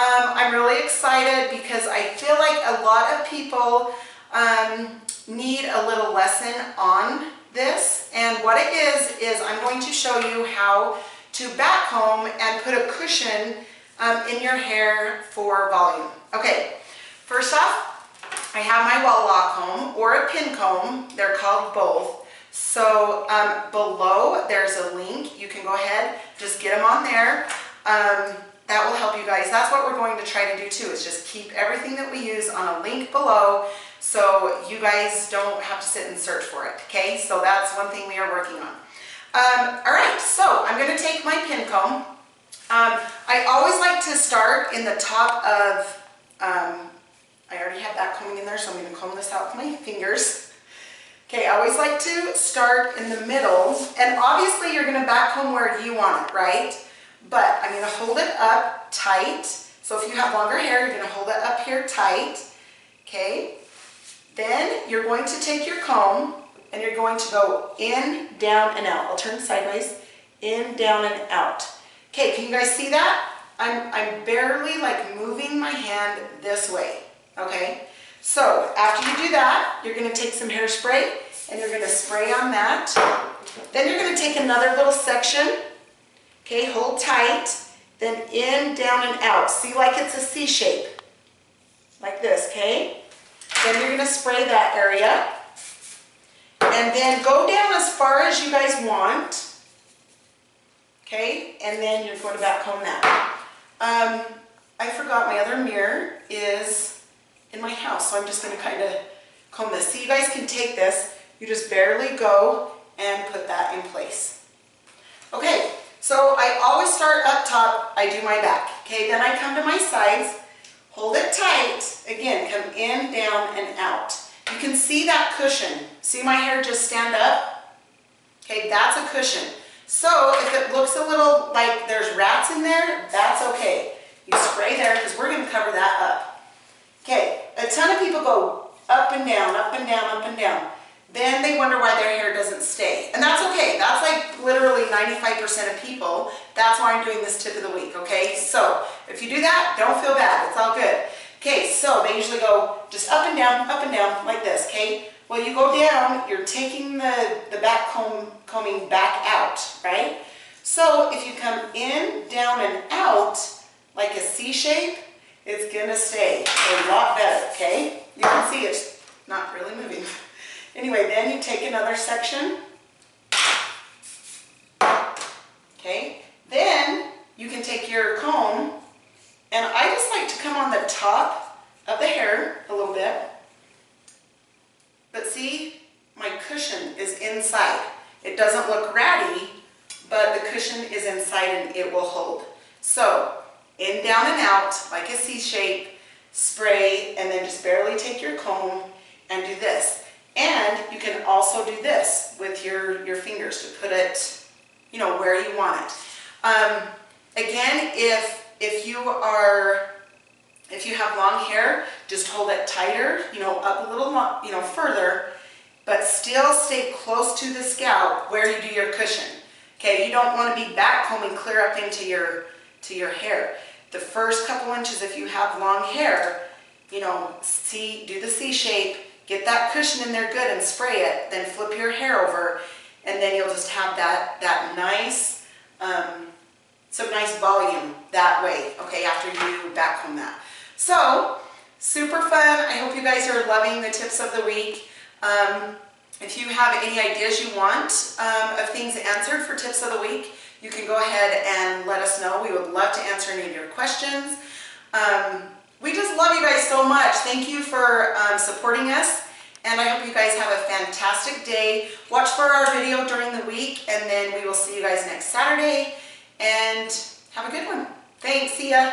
I'm really excited because I feel like a lot of people need a little lesson on this. And what it is I'm going to show you how to back comb and put a cushion in your hair for volume. Okay, first off, I have my Waa Laa comb or a pin comb. They're called both. So below there's a link. You can go ahead, just get them on there. That will help you guys. That's what we're going to try to do too, is just keep everything that we use on a link below so you guys don't have to sit and search for it, okay? So that's one thing we are working on. All right, so I'm going to take my pin comb. I always like to start in the top of, I already have that combing in there, so I'm going to comb this out with my fingers. Okay, I always like to start in the middle, and obviously you're going to back comb where you want it, right? But I'm going to hold it up tight. So if you have longer hair, you're going to hold it up here tight. Okay. Then you're going to take your comb and you're going to go in, down, and out. I'll turn sideways. In, down, and out. Okay, can you guys see that? I'm barely like moving my hand this way. Okay. So after you do that, you're going to take some hairspray and you're going to spray on that. Then you're going to take another little section. Okay, hold tight, then in, down, and out. See, like it's a C shape, like this, okay? Then you're gonna spray that area, and then go down as far as you guys want, okay? And then you're going to back comb that. I forgot my other mirror is in my house, so I'm just gonna kind of comb this. So you guys can take this, you just barely go and put that in place. Okay. So I always start up top, I do my back. Okay, then I come to my sides, hold it tight, again, come in, down, and out. You can see that cushion. See my hair just stand up? Okay, that's a cushion. So if it looks a little like there's rats in there, that's okay. You spray there because we're going to cover that up. Okay, a ton of people go up and down, up and down, up and down. Then they wonder why their hair doesn't stay. And that's okay. That's like literally 95% of people. That's why I'm doing this tip of the week, okay? So if you do that, don't feel bad. It's all good. Okay, so they usually go just up and down, like this, okay? Well, you go down, you're taking the back combing back out, right? So if you come in, down, and out, like a C shape, it's gonna stay a lot better, okay? You can see it's not really moving. Anyway, then you take another section. Okay, then you can take your comb, and I just like to come on the top of the hair a little bit. But see, my cushion is inside. It doesn't look ratty, but the cushion is inside and it will hold. So, in, down, and out, like a C shape, spray, and then just barely take your comb and do this. And you can also do this with your fingers to put it, you know, where you want it. Again, if you have long hair, just hold it tighter, you know, up a little, you know, further, but still stay close to the scalp where you do your cushion. Okay, you don't want to be back combing clear up into your hair. The first couple inches, if you have long hair, you know, do the C shape. Get that cushion in there good and spray it, then flip your hair over, and then you'll just have that nice, some nice volume that way, okay, after you back comb that. So, super fun. I hope you guys are loving the tips of the week. If you have any ideas you want of things answered for tips of the week, you can go ahead and let us know. We would love to answer any of your questions. We just love you guys so much. Thank you for supporting us, and I hope you guys have a fantastic day. Watch for our video during the week, and then we will see you guys next Saturday, and have a good one. Thanks. See ya.